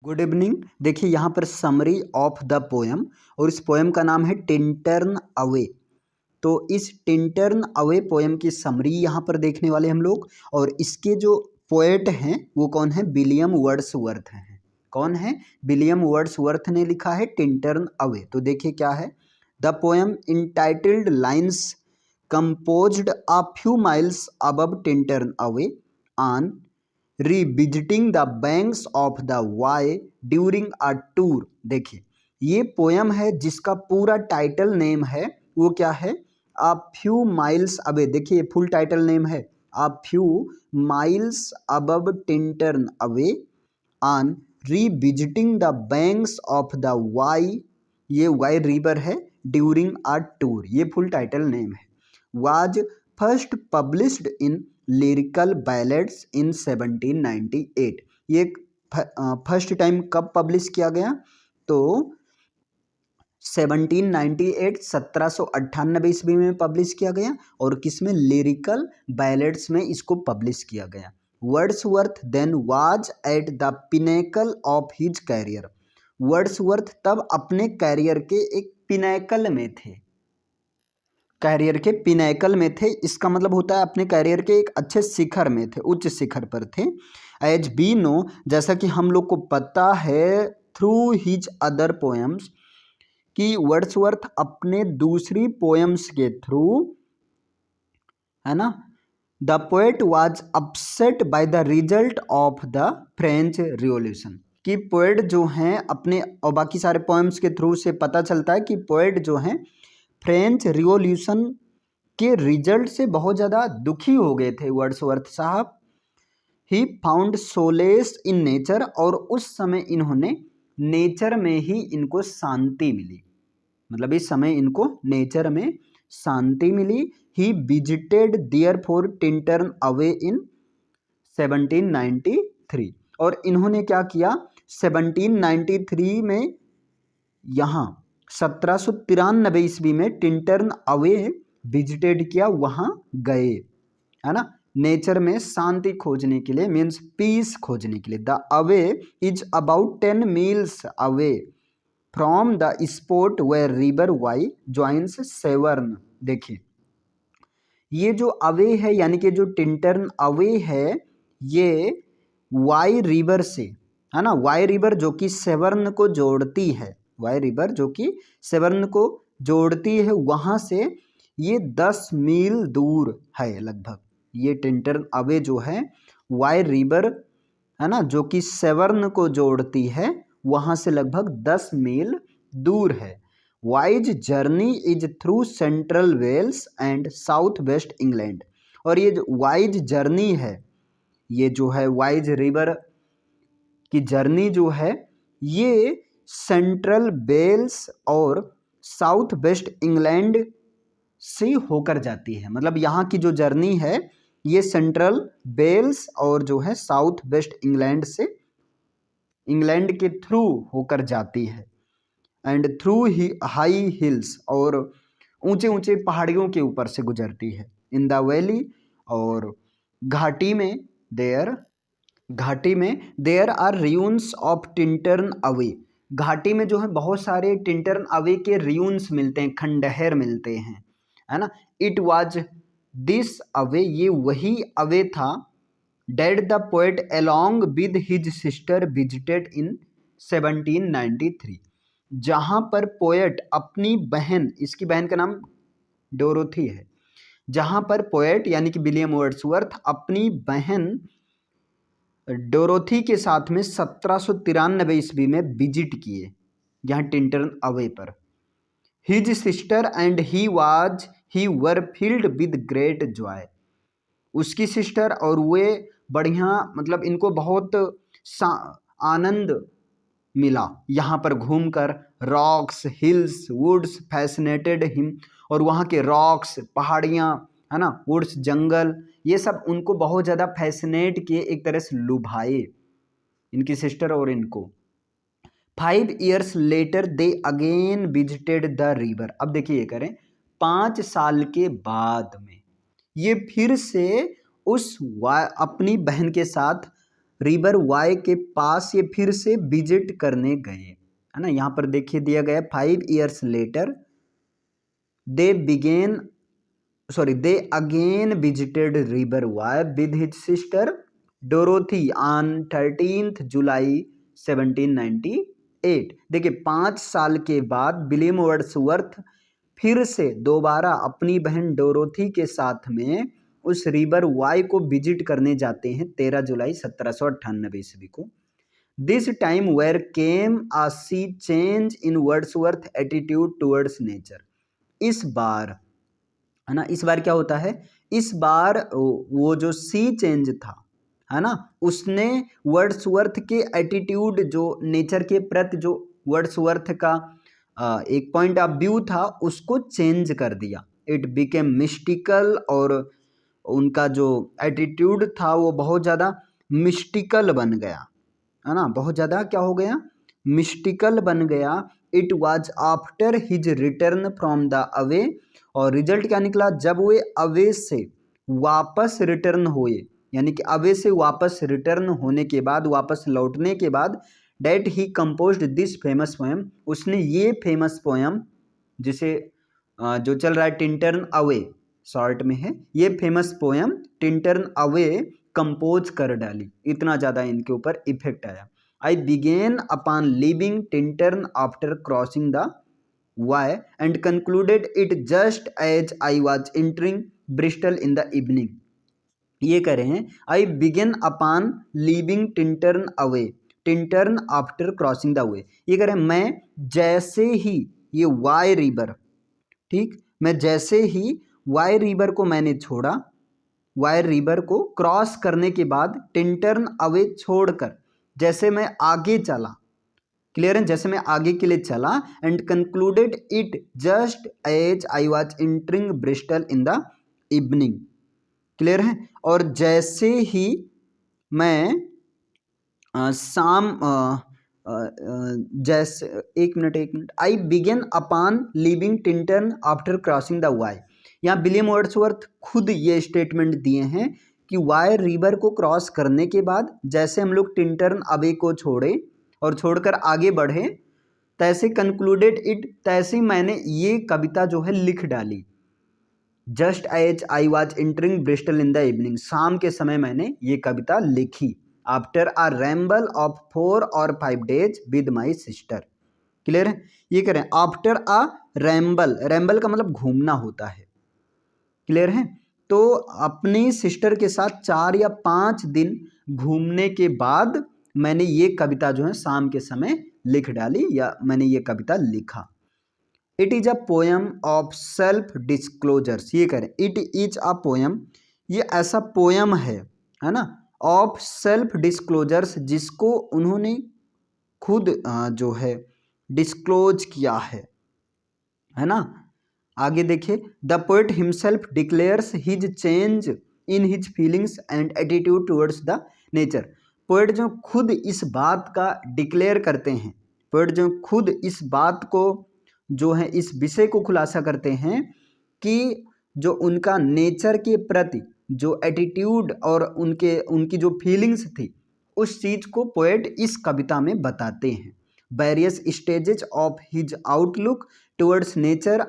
Good evening. देखिए यहाँ पर समरी ऑफ द पोएम और इस पोएम का नाम है टिंटर्न अवे। तो इस टिंटर्न अवे पोएम की समरी यहाँ पर देखने वाले हम लोग। और इसके जो पोएट हैं वो कौन है? विलियम वर्ड्सवर्थ हैं। कौन है? विलियम वर्ड्सवर्थ ने लिखा है टिंटर्न अवे। तो देखिए क्या है। The poem entitled lines composed a few miles above Tintern Abbey on revisiting the banks of the Wye during a tour. देखिए ये पोयम है जिसका पूरा टाइटल नेम है वो क्या है? A few miles away. देखिए फुल टाइटल नेम है a few miles above Tintern Abbey on revisiting the banks of the Wye. ये वाई रिवर है। ड्यूरिंग अ टूर, ये फुल टाइटल नेम है। Was first published in Lyrical Ballads in 1798। ये first time कब publish किया गया? तो 1798 1798 ईस्वी में पब्लिश किया गया। और किसमें? लिरिकल बैलेड्स में इसको पब्लिश किया गया। Wordsworth then was at the pinnacle of his career. Wordsworth तब अपने कैरियर के एक पिनेकल में थे। कैरियर के पिनेकल में थे, इसका मतलब होता है अपने कैरियर के एक अच्छे शिखर में थे, उच्च शिखर पर थे। एज बी नो, जैसा कि हम लोग को पता है थ्रू हिज अदर पोएम्स, कि वर्ड्सवर्थ अपने दूसरी पोएम्स के थ्रू, है ना, the poet was upset by the result of the French revolution. कि पोएट जो हैं अपने, और बाकी सारे पोएम्स के थ्रू से पता चलता है कि पोएट जो हैं फ्रेंच रिवॉल्यूशन के रिजल्ट से बहुत ज़्यादा दुखी हो गए थे वर्ड्सवर्थ साहब। He found solace in nature, और उस समय इन्होंने नेचर में ही इनको शांति मिली। मतलब इस समय इनको नेचर में शांति मिली। He visited there for Tintern Abbey in 1793। और इन्होंने क्या किया? 1793 में यहाँ 1793 ईस्वी में टिंटर्न अवे विजिटेड किया, वहाँ गए, है ना, नेचर में शांति खोजने के लिए, मीन्स पीस खोजने के लिए। The Abbey is about 10 miles away from the spot where river Wye joins Severn. देखिए ये जो अवे है, यानी कि जो टिंटर्न अवे है, ये वाई रिवर से, है ना, वाई रिवर जो कि सेवर्न को जोड़ती है, वाई रिवर जो कि सेवर्न को जोड़ती है, वहाँ से ये 10 मील दूर है लगभग। ये टिंटर्न अवे जो है वाई रिवर, है ना, जो कि सेवर्न को जोड़ती है, वहाँ से लगभग 10 मील दूर है। Wye's journey is through central Wales and south west England. और ये जो वाइज जर्नी है, ये जो है वाइज रिवर की जर्नी जो है, ये सेंट्रल वेल्स और साउथ वेस्ट इंग्लैंड से होकर जाती है। मतलब यहाँ की जो जर्नी है ये सेंट्रल वेल्स और जो है साउथ वेस्ट इंग्लैंड से, इंग्लैंड के थ्रू होकर जाती है। And through he high heels, और ऊंचे ऊंचे पहाड़ियों के ऊपर से गुजरती है। इन द वैली, और घाटी में there are ruins of Tintern Abbey. घाटी में जो है बहुत सारे टिंटर्न अवे के रियून्स मिलते हैं, खंडहर मिलते हैं, है ना। इट वाज दिस अवे, ये वही अवे था, dead the poet along with his sister visited in 1793। जहाँ पर पोएट अपनी बहन, इसकी बहन का नाम डोरोथी है, जहाँ पर पोएट यानी कि विलियम वर्ड्सवर्थ अपनी बहन डोरोथी के साथ में 1793 ईस्वी में विजिट किए यहाँ टिंटर्न अवे पर। His sister and he were filled with great Joy. उसकी सिस्टर और वे बढ़िया, मतलब इनको बहुत आनंद मिला यहाँ पर घूमकर। Rocks, hills, woods fascinated him, और वहाँ के रॉक्स, पहाड़ियाँ, है ना, वुड्स, जंगल, ये सब उनको बहुत ज़्यादा फैसिनेट किए, एक तरह से लुभाए इनकी सिस्टर और इनको। 5 years later they again visited the river. अब देखिए ये करें, 5 साल के बाद में ये फिर से उस अपनी बहन के साथ रिवर वाई के पास ये फिर से विजिट करने गए, है ना। यहाँ पर देखिए दिया गया 5 years later they again visited river Wye with his sister Dorothy on 13th July 1798। देखिए 5 साल के बाद विलियम वर्ड्सवर्थ फिर से दोबारा अपनी बहन डोरोथी के साथ में उस रिवर वाई को विजिट करने जाते हैं 13 जुलाई 1798 ईस्वी को। This time where came a sea change in Wordsworth attitude towards nature. इस बार, है ना, इस बार क्या होता है, इस बार वो जो सी चेंज था, है ना, उसने वर्ड्सवर्थ के एटीट्यूड जो नेचर के प्रति जो वर्ड्सवर्थ का एक पॉइंट ऑफ व्यू था उसको चेंज कर दिया। इट बिकेम मिस्टिकल, और उनका जो एटीट्यूड था वो बहुत ज़्यादा मिस्टिकल बन गया, है ना, बहुत ज़्यादा क्या हो गया, मिस्टिकल बन गया। It was after his return from the away, और रिजल्ट क्या निकला, जब वे अवे से वापस रिटर्न हुए, यानी कि अवे से वापस रिटर्न होने के बाद, वापस लौटने के बाद, that he composed this famous poem, उसने ये फेमस पोएम जिसे जो चल रहा है टिंटर्न अवे शॉर्ट में है, ये famous poem Tintern Abbey compose कर डाली। इतना ज़्यादा इनके ऊपर इफेक्ट आया। I began upon leaving Tintern after crossing the Wye and concluded it just as I was entering Bristol in the evening. ये कह रहे हैं I began upon leaving Tintern Abbey, Tintern after crossing the way. ये कह रहे हैं मैं जैसे ही ये वाई रिवर, ठीक, मैं जैसे ही वाई रिवर को मैंने छोड़ा, वाई रिवर को क्रॉस करने के बाद टिंटर्न अवे छोड़कर जैसे मैं आगे चला, क्लियर है, जैसे मैं आगे के लिए चला, and concluded it just as I was entering Bristol in the evening, clear है। और जैसे ही मैं जैसे एक minute I began upon leaving Tintern after crossing the Wye. यहाँ विलियम वर्ड्सवर्थ खुद ये स्टेटमेंट दिए हैं कि वाई रिवर को क्रॉस करने के बाद जैसे हम लोग टिंटर्न अवे को छोड़े और छोड़कर आगे बढ़े, तैसे कंक्लूडेड इट, तैसे मैंने ये कविता जो है लिख डाली। Just as I was entering Bristol in the evening, शाम के समय मैंने ये कविता लिखी। After a ramble of 4 or 5 days with my sister, clear है। ये कह रहे हैं आफ्टर आ रैम्बल, रैम्बल का मतलब घूमना होता है, क्लियर है। तो अपनी सिस्टर के साथ 4 या 5 दिन घूमने के बाद मैंने ये कविता जो है शाम के समय लिख डाली, या मैंने ये कविता लिखा। It is a poem of self disclosures. ये कह रहे हैं इट इज अ पोएम, ये ऐसा पोएम है ना, ऑफ सेल्फ डिस्क्लोजर्स, जिसको उन्होंने खुद जो है डिस्क्लोज किया है ना। आगे देखिए, the poet himself declares his change in his feelings and attitude towards the nature. Poet जो खुद इस बात का डिक्लेयर करते हैं, पोएट जो खुद इस बात को जो है इस विषय को खुलासा करते हैं कि जो उनका नेचर के प्रति जो एटीट्यूड और उनकी जो फीलिंग्स थी, उस चीज़ को पोएट इस कविता में बताते हैं। Various stages of his outlook towards nature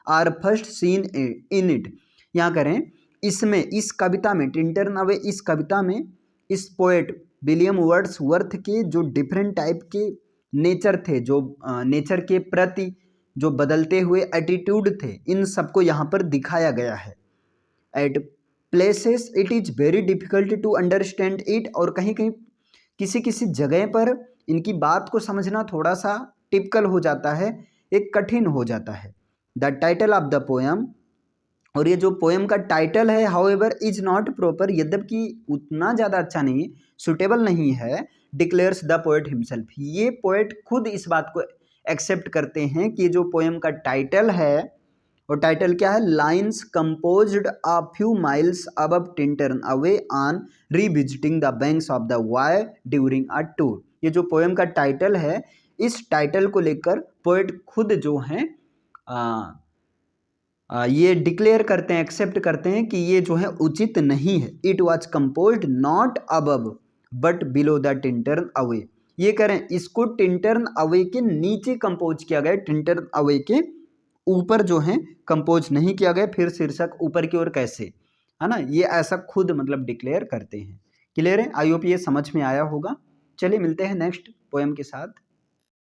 are first seen in it. यहाँ करें इसमें, इस कविता में, टिंटर्न अवे इस कविता में, इस पोएट विलियम वर्ड्सवर्थ के जो डिफरेंट टाइप के नेचर थे, जो नेचर के प्रति जो बदलते हुए एटीट्यूड थे, इन सबको यहाँ पर दिखाया गया है। At places it is very difficult to understand it, और कहीं कहीं किसी किसी जगह पर इनकी बात को समझना थोड़ा सा टिपिकल हो जाता है, एक कठिन हो जाता है। The title of the poem, और ये जो पोएम का टाइटल है, हाउएवर इज नॉट प्रॉपर, यद्यपि उतना ज़्यादा अच्छा नहीं, सुटेबल नहीं है, डिक्लेयर्स द पोएट हिमसेल्फ। ये पोएट खुद इस बात को एक्सेप्ट करते हैं कि जो पोएम का टाइटल है, और टाइटल क्या है, lines composed a few miles above Tintern Abbey on revisiting the banks of the Wye during a tour. ये जो पोएम का टाइटल है, इस टाइटल को लेकर पोएट खुद जो हैं ये डिक्लेयर करते हैं, एक्सेप्ट करते हैं कि ये जो है उचित नहीं है। It was composed not above but below the Tintern away. ये करें, इसको टिंटर्न अवे के नीचे कंपोज किया गया, टिंटर्न अवे के ऊपर जो है कंपोज नहीं किया गया। फिर शीर्षक ऊपर की ओर कैसे, है ना, ये ऐसा खुद मतलब डिक्लेयर करते हैं। क्लियर है? आई होप ये समझ में आया होगा। चलिए मिलते हैं नेक्स्ट पोएम के साथ।